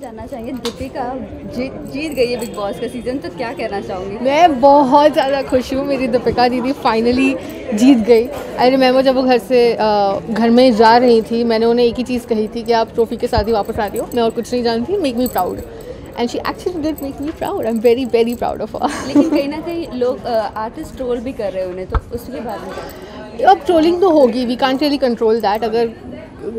जानना चाहेंगे, दीपिका जीत गई है बिग बॉस का सीज़न, तो क्या कहना चाहूँगी? मैं बहुत ज़्यादा खुश हूँ, मेरी दीपिका दीदी फाइनली जीत गई। आई रिमेंबर जब वो घर में जा रही थी, मैंने उन्हें एक ही चीज़ कही थी कि आप ट्रॉफी के साथ ही वापस आ रही हो, मैं और कुछ नहीं जानती, make me proud. And she actually did make me proud. I am very very proud of her. लेकिन कहीं ना कहीं लोग आर्टिस्ट ट्रोल भी कर रहे हैं उन्हें, तो उसके बारे में अब ट्रोलिंग तो होगी, we can't really control that. अगर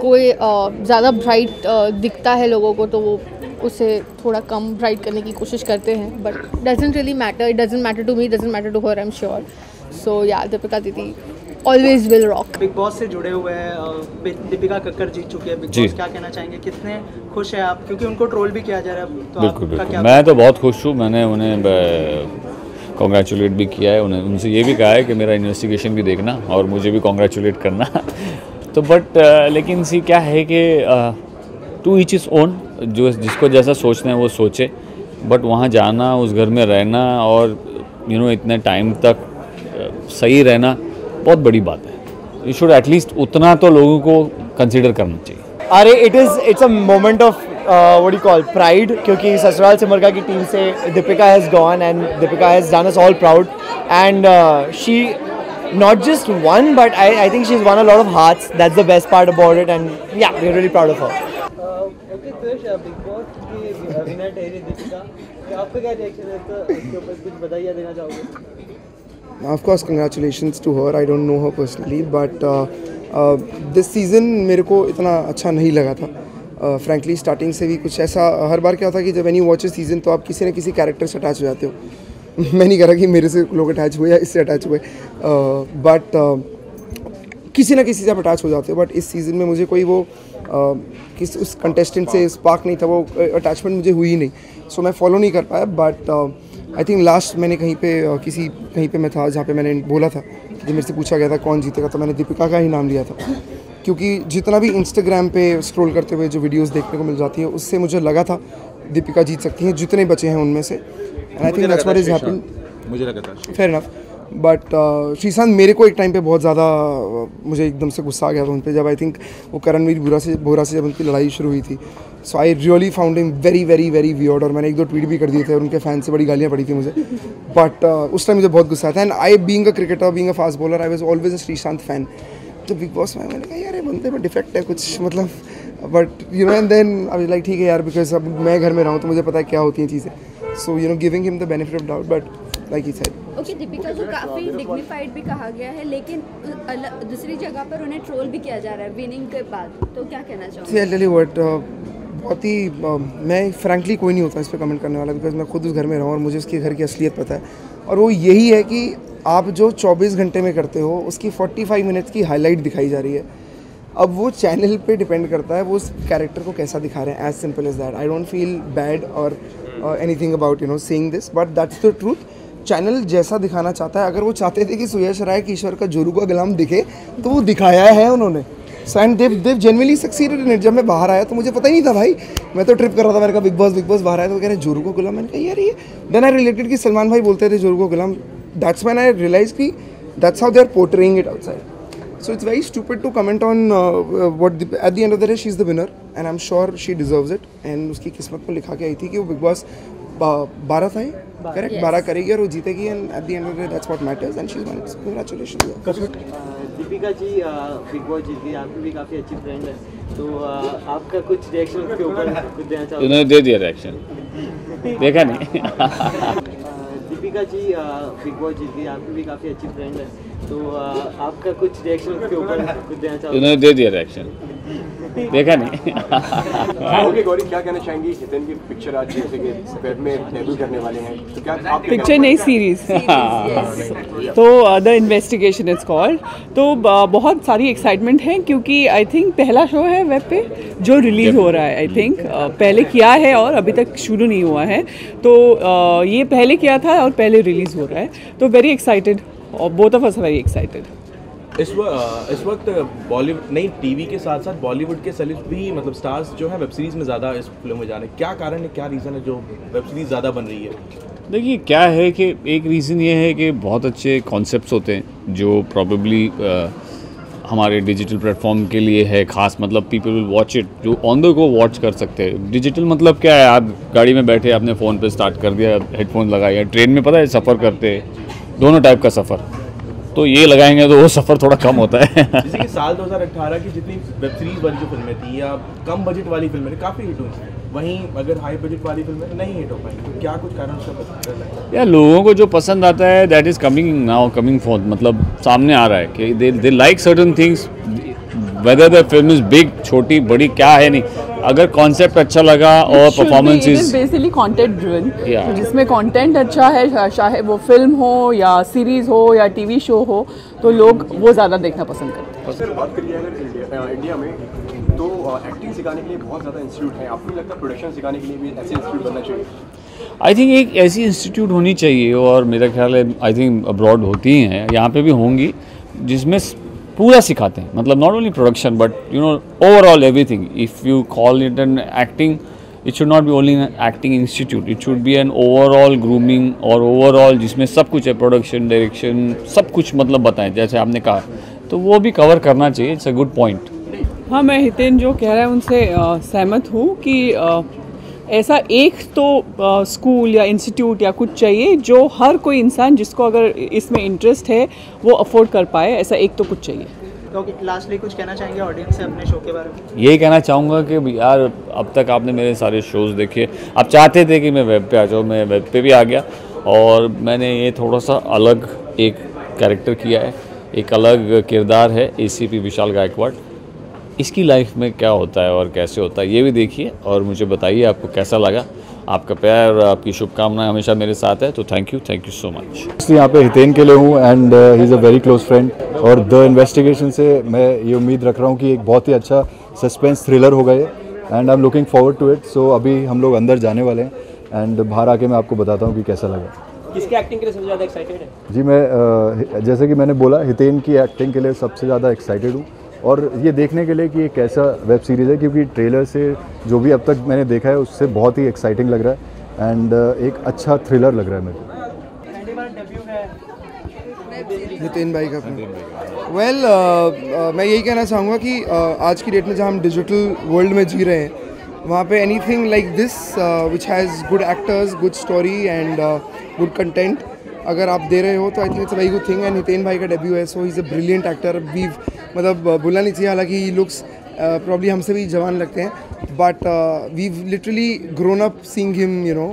कोई ज़्यादा ब्राइट दिखता है लोगों को तो वो उसे थोड़ा कम ब्राइट करने की कोशिश करते हैं, but doesn't really matter, it doesn't matter to me, doesn't matter to her, I am sure. So yeah Deepika दीदी always will rock. Bigg Boss से जुड़े हुए हैं, दीपिका कक्कर जीत चुकी है बिग बॉस, क्या कहना चाहेंगे, कितने खुश हैं आप, क्योंकि उनको ट्रोल भी किया जा रहा है? तो बिल्कुल, मैं तो बहुत खुश हूँ। मैंने उन्हें कॉन्ग्रेचुलेट भी किया है, उनसे ये भी कहा है कि मेरा इन्वेस्टिगेशन भी देखना और मुझे भी कॉन्ग्रेचुलेट करना। तो बट लेकिन सी क्या है कि टू ईच इज़ ओन, जो जिसको जैसा सोचना है वो सोचे, बट वहाँ जाना, उस घर में रहना और इतने टाइम तक सही रहना बहुत बड़ी बात है। यू शुड एटलीस्ट उतना तो लोगों को कंसिडर करना चाहिए। अरे it's a moment of what you call pride, क्योंकि ससुराल सिमरका की टीम से Deepika has gone and Deepika has done us all proud and she not just won, but I think she's won a lot of hearts. That's the best part about it, and yeah, we're really proud of her. Okay Krish, Bigg Boss की winner ठहरी दीपिका, तो आपका क्या reaction है? तो इसके ऊपर कुछ बताइए, देना चाहोगे? Of course, congratulations to her. I don't know her personally, but this season मेरे को इतना अच्छा नहीं लगा था. Frankly, starting से भी कुछ ऐसा हर बार क्या होता है कि जब when you watch a season तो आप किसी न किसी कैरेक्टर से अटैच हो जाते हो. मैं नहीं कह रहा कि मेरे से लोग अटैच हुए या इससे अटैच हुए, बट किसी ना किसी से आप अटैच हो जाते हो। बट इस सीज़न में मुझे कोई वो उस कंटेस्टेंट से स्पार्क नहीं था, वो अटैचमेंट मुझे हुई ही नहीं, सो मैं फॉलो नहीं कर पाया। बट आई थिंक लास्ट मैंने कहीं पे मैं था जहाँ पे मैंने बोला था कि मेरे से पूछा गया था कौन जीतेगा, तो मैंने दीपिका का ही नाम लिया था, क्योंकि जितना भी इंस्टाग्राम पे स्क्रॉल करते हुए जो वीडियोज़ देखने को मिल जाती है उससे मुझे लगा था दीपिका जीत सकती हैं, जितने बचे हैं उनमें से। And I think that's what is happened, मुझे लगा था फेयर इनफ। बट श्रीशांत मेरे को एक टाइम पे बहुत ज़्यादा मुझे एकदम से गुस्सा आ गया था उन पर, जब आई थिंक वो करणवीर बोरा से जब उनकी लड़ाई शुरू हुई थी। So I really found him very very very weird, और मैंने एक दो ट्वीट भी कर दिए थे और उनके फैन से बड़ी गालियाँ पड़ी थी मुझे। बट उस टाइम मुझे बहुत गुस्सा आया था। And I being a cricketer, being a fast bowler, I was always a Sreesanth fan. तो बिग बॉस में मैंने कहा यार ये बंदे में डिफेक्ट है कुछ, मतलब, but and then I was like ठीक है यार, बिकॉज अब मैं घर में रहा हूँ तो मुझे पता है क्या होती हैं चीज़ें। So giving him the benefit of doubt, but like he said. Okay, Deepika को काफ़ी डिग्निफाइड भी कहा गया है, लेकिन दूसरी जगह पर उन्हें ट्रोल भी किया जा रहा है विनिंग के बाद, तो क्या कहना चाहूँगी? बहुत ही मैं फ्रैंकली कोई नहीं होता इस पर कमेंट करने वाला, बिकॉज मैं खुद उस घर में रहा हूँ और मुझे उसके घर की असलियत पता है। और वो यही है कि आप जो 24 घंटे में करते हो उसकी 45 मिनट्स की हाईलाइट दिखाई जा रही है। अब वो चैनल पे डिपेंड करता है वो उस कैरेक्टर को कैसा दिखा रहे हैं, as simple as that. I don't feel bad or anything about saying this, but that's the truth. Channel जैसा दिखाना चाहता है, अगर वो चाहते थे कि सुयश राय किशोर का जोरू का गुलाम दिखे तो वो दिखाया है उन्होंने। So and they've genuinely succeeded in it. जब मैं बाहर आया तो मुझे पता ही नहीं था भाई, मैं तो ट्रिप कर रहा था, मैंने कहा बिग बॉस बाहर आया तो कह रहे जोरू का गुलाम, मैंने कहा यार ये, देन आई रिलेटेड कि सलमान भाई बोलते थे जोरू का गुलाम, दैट्स व्हेन आई रियलाइज कि that's how they are portraying it outside. So it's very stupid to comment on at the end of the day she is the winner and I'm sure she deserves it, and उसकी किस्मत में लिखा के आई थी कि वो big boss 12 था, correct, 12 करेगी और वो जीतेगी, and at the end of the day that's what matters and she's won it. Congratulations. Deepika ji Bigg Boss जीत गई, आपकी भी काफ़ी अच्छी फ्रेंड है, तो आपका कुछ रिएक्शन उसके ऊपर कुछ देना चाहोगे? उन्होंने दे दिया रिएक्शन, देखा नहीं। दीपिका जी बिग बॉस जीत गई, आपकी भी काफ़ी अच्छी फ्रेंड है, तो आपका कुछ रिएक्शन उसके ऊपर कुछ देना चाहोगे? उन्होंने दे दिया रिएक्शन, देखा नहीं। ओके गौरी, क्या कहना चाहेंगी? हितेन की पिक्चर आज जैसे कि वेब में डेब्यू करने वाले हैं, तो क्या आप पिक्चर नई सीरीज तो द इन्वेस्टिगेशन इट्स कॉल्ड, तो बहुत सारी एक्साइटमेंट है क्योंकि आई थिंक पहला शो है वेब पे जो रिलीज़ हो रहा है। आई थिंक पहले किया है और अभी तक शुरू नहीं हुआ है, तो ये पहले किया था और पहले रिलीज़ हो रहा है, तो वेरी एक्साइटेड, और both of us very excited. इस वक्त बॉलीवुड नहीं, टीवी के साथ साथ बॉलीवुड के सेलिब्स भी, मतलब स्टार्स जो है वेब सीरीज़ में ज़्यादा इस फिल्म में जा रहे हैं, क्या कारण है, क्या रीज़न है जो वेब सीरीज़ ज़्यादा बन रही है? देखिए क्या है कि एक रीज़न ये है कि बहुत अच्छे कॉन्सेप्ट्स होते हैं जो प्रॉबेबली हमारे डिजिटल प्लेटफॉर्म के लिए है खास, मतलब पीपल विल वॉच इट, जो ऑन द गो वॉच कर सकते हैं। डिजिटल मतलब क्या है, आप गाड़ी में बैठे अपने फ़ोन पे स्टार्ट कर दिया, हेडफोन लगाया, ट्रेन में पता है सफ़र करते हैं दोनों टाइप का सफ़र, तो ये लगाएंगे तो वो सफ़र थोड़ा कम होता है। जैसे कि साल 2018 की जितनी वेब सीरीज वाली जो फिल्में थी या कम बजट वाली फिल्में थी काफ़ी हिट हुई, वहीं अगर हाई बजट वाली फिल्में नहीं हिट हो पाई, तो क्या कुछ कारण उसका पता है? या लोगों को जो पसंद आता है that is coming now, coming for, मतलब सामने आ रहा है कि they like certain things, whether the film is big, छोटी बड़ी क्या है नहीं, अगर कॉन्सेप्ट अच्छा लगा और performance is basically content driven, Yeah. जिसमें कंटेंट अच्छा है, चाहे वो फिल्म हो या सीरीज हो या टीवी शो हो, तो लोग वो ज़्यादा देखना पसंद करते हैं। सर बात करिए अगर इंडिया में तो एक्टिंग सिखाने के लिए बहुत ज़्यादा इंस्टीट्यूट हैं, आपको नहीं लगता प्रोडक्शन सिखाने के लिए भी ऐसे इंस्टीट्यूट बनना चाहिए? आई थिंक एक ऐसी इंस्टीट्यूट होनी चाहिए, और मेरा ख्याल है आई थिंक अब्रॉड होती हैं, यहाँ पे भी होंगी, जिसमें पूरा सिखाते हैं, मतलब not only production but you know overall everything. If you call it an acting, it should not be only an acting institute, it should be an overall grooming, और ओवरऑल जिसमें सब कुछ है, प्रोडक्शन, डायरेक्शन, सब कुछ मतलब बताएं, जैसे आपने कहा, तो वो भी कवर करना चाहिए। It's a good point. हाँ, मैं हितेन जो कह रहा है उनसे सहमत हूँ कि ऐसा एक तो स्कूल या इंस्टीट्यूट या कुछ चाहिए जो हर कोई इंसान जिसको अगर इसमें इंटरेस्ट है वो अफोर्ड कर पाए, ऐसा एक तो कुछ चाहिए। तो लास्टली कुछ कहना चाहेंगे ऑडियंस से अपने शो के बारे में? यही कहना चाहूँगा कि यार अब तक आपने मेरे सारे शोज़ देखे, आप चाहते थे कि मैं वेब पे आ जाऊँ, मैं वेब पे भी आ गया, और मैंने ये थोड़ा सा अलग एक कैरेक्टर किया है, एक अलग किरदार है ACP विशाल गायकवाड़। इसकी लाइफ में क्या होता है और कैसे होता है ये भी देखिए, और मुझे बताइए आपको कैसा लगा। आपका प्यार और आपकी शुभकामनाएं हमेशा मेरे साथ है, तो थैंक यू सो मच। यहाँ पे हितेन के लिए हूँ and he is a very close friend, और द इन्वेस्टिगेशन से मैं ये उम्मीद रख रहा हूँ कि एक बहुत ही अच्छा सस्पेंस थ्रिलर होगा ये, and I am looking forward to it. So अभी हम लोग अंदर जाने वाले हैं एंड बाहर आके मैं आपको बताता हूँ कि कैसा लगा। किसकी एक्टिंग के लिए सबसे ज़्यादा एक्साइटेड है? जी मैं जैसे कि मैंने बोला, हितेन की एक्टिंग के लिए सबसे ज़्यादा एक्साइटेड हूँ, और ये देखने के लिए कि ये कैसा वेब सीरीज़ है, क्योंकि ट्रेलर से जो भी अब तक मैंने देखा है उससे बहुत ही एक्साइटिंग लग रहा है एंड एक अच्छा थ्रिलर लग रहा है मेरे को। हितेन भाई का वेल मैं यही कहना चाहूँगा कि आज की डेट में जहाँ हम डिजिटल वर्ल्ड में जी रहे हैं, वहाँ पे anything like this which has good actors, good story and good content अगर आप दे रहे हो तो I think it's a very good thing. And Hiten भाई का डेब्यू है, so he is a brilliant actor. मतलब बोलना नहीं चाहिए, हालांकि ही लुक्स प्रॉब्ली हमसे भी जवान लगते हैं, but we literally grown up seeing him, you know,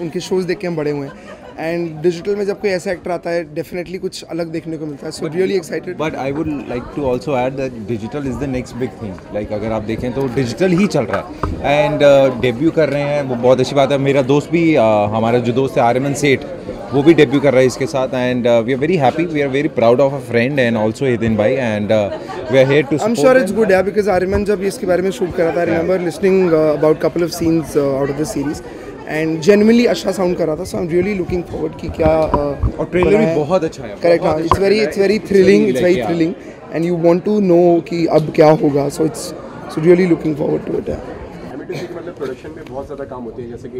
उनके शोज़ देख के हम बड़े हुए हैं। एंड डिजिटल में जब कोई ऐसा एक्टर आता है डेफिनेटली कुछ अलग देखने को मिलता है, so really excited. But I would like to also add that digital is the next big thing. Like अगर आप देखें तो डिजिटल ही चल रहा है एंड डेब्यू कर रहे हैं, वो बहुत अच्छी बात है। मेरा दोस्त भी हमारा जो दोस्त है आर्यमन सेठ, वो भी डेब्यू कर रहा है इसके साथ, and we are very happy, we are very proud of a friend and also Hiten भाई, and we are here to I am sure it's good, because Aryaman जब इसके बारे में शूट कर रहा था, I remember listening about couple of scenes out of the series, and genuinely अच्छा sound कर रहा था। So I am really looking forward कि क्या और ट्रेलर भी बहुत अच्छा है। करेक्ट, हाँ, it's very thrilling and you want to know कि अब क्या होगा, so it's really looking forward to it. मतलब प्रोडक्शन में बहुत ज़्यादा काम होते हैं, जैसे कि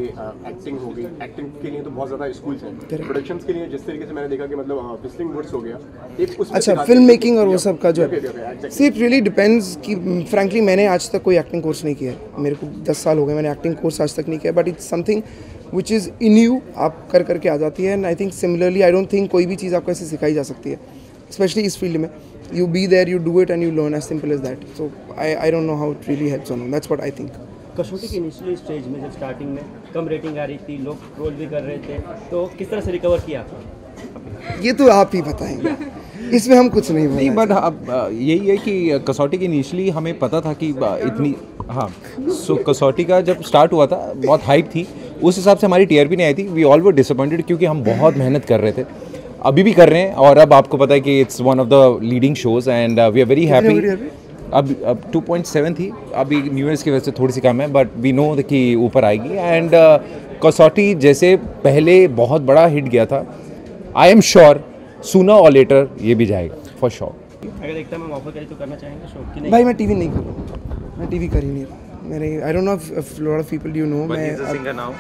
एक्टिंग हो गई, एक्टिंग के लिए तो बहुत ज़्यादा स्कूल्स हैं, प्रोडक्शंस के लिए जिस तरीके से मैंने देखा कि मतलब फिस्लिंग वुड्स हो गया एक उसमें अच्छा, फिल्म मेकिंग और वो सब का जो सी इट रियली डिपेंड्स कि फ्रैंकली मैंने आज तक कोई एक्टिंग कोर्स नहीं किया है, मेरे को 10 साल हो गए, मैंने एक्टिंग कोर्स आज तक नहीं किया, but it's something which is in you, आप कर करके आ जाती है। And I think similarly I don't think कोई भी चीज़ आपको ऐसे सिखाई जा सकती है, स्पेशली इस फील्ड में। You be there, you do it and you learn, as simple as that. So I don't know how it really helps on, that's what I think. Kasautii की इनिशियली स्टेज में जब स्टार्टिंग में कम rating आ रही थी, लोग troll भी कर रहे थे, तो किस तरह से रिकवर किया? ये तो आप ही बताएंगे, इसमें हम कुछ नहीं बोलेंगे। बट अब यही है कि कसौटी की इनिशियली हमें पता था कि इतनी, हाँ, सो कसौटी का जब स्टार्ट हुआ था बहुत हाइप थी, उस हिसाब से हमारी TRP नहीं आई थी। वी ऑल वर डिसअपॉइंटेड क्योंकि हम बहुत मेहनत कर रहे थे, अभी भी कर रहे हैं, और अब आपको पता है कि it's one of the leading shows and we are very happy. अब 2.7 थी, अभी न्यू ईयर्स की वजह से थोड़ी सी कम है, बट वी नो कि ऊपर आएगी। एंड कसौटी जैसे पहले बहुत बड़ा हिट गया था, आई एम श्योर सूनर और लेटर ये भी जाएगा फॉर श्योर। अगर एक टाइम हम ऑफर करें तो करना चाहेंगे शो कि नहीं? भाई मैं टीवी नहीं कर रहा, मैं टीवी कर ही नहीं रहा। मैंने I don't know if lot of people you know, मैं सिंगर नाउ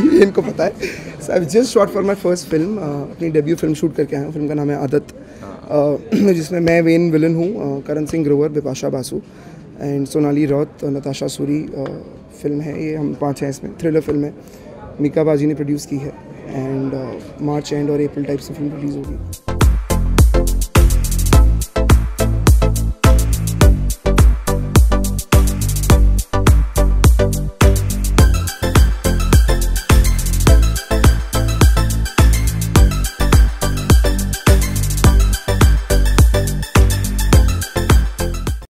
ये इनको पता है। So I just shot for my first film, अपनी डेब्यू फिल्म शूट करके आया हूँ। फिल्म का नाम है आदत, जिसमें मैं मेन विलन हूँ, करण सिंह ग्रोवर, बिपाशा बासु एंड सोनाली रौत, नताशा सूरी फिल्म है ये। हम 5 हैं इसमें, थ्रिलर फिल्म है। मीका बाजी ने प्रोड्यूस की है एंड मार्च एंड और अप्रैल टाइप से फिल्म रिलीज़ होगी।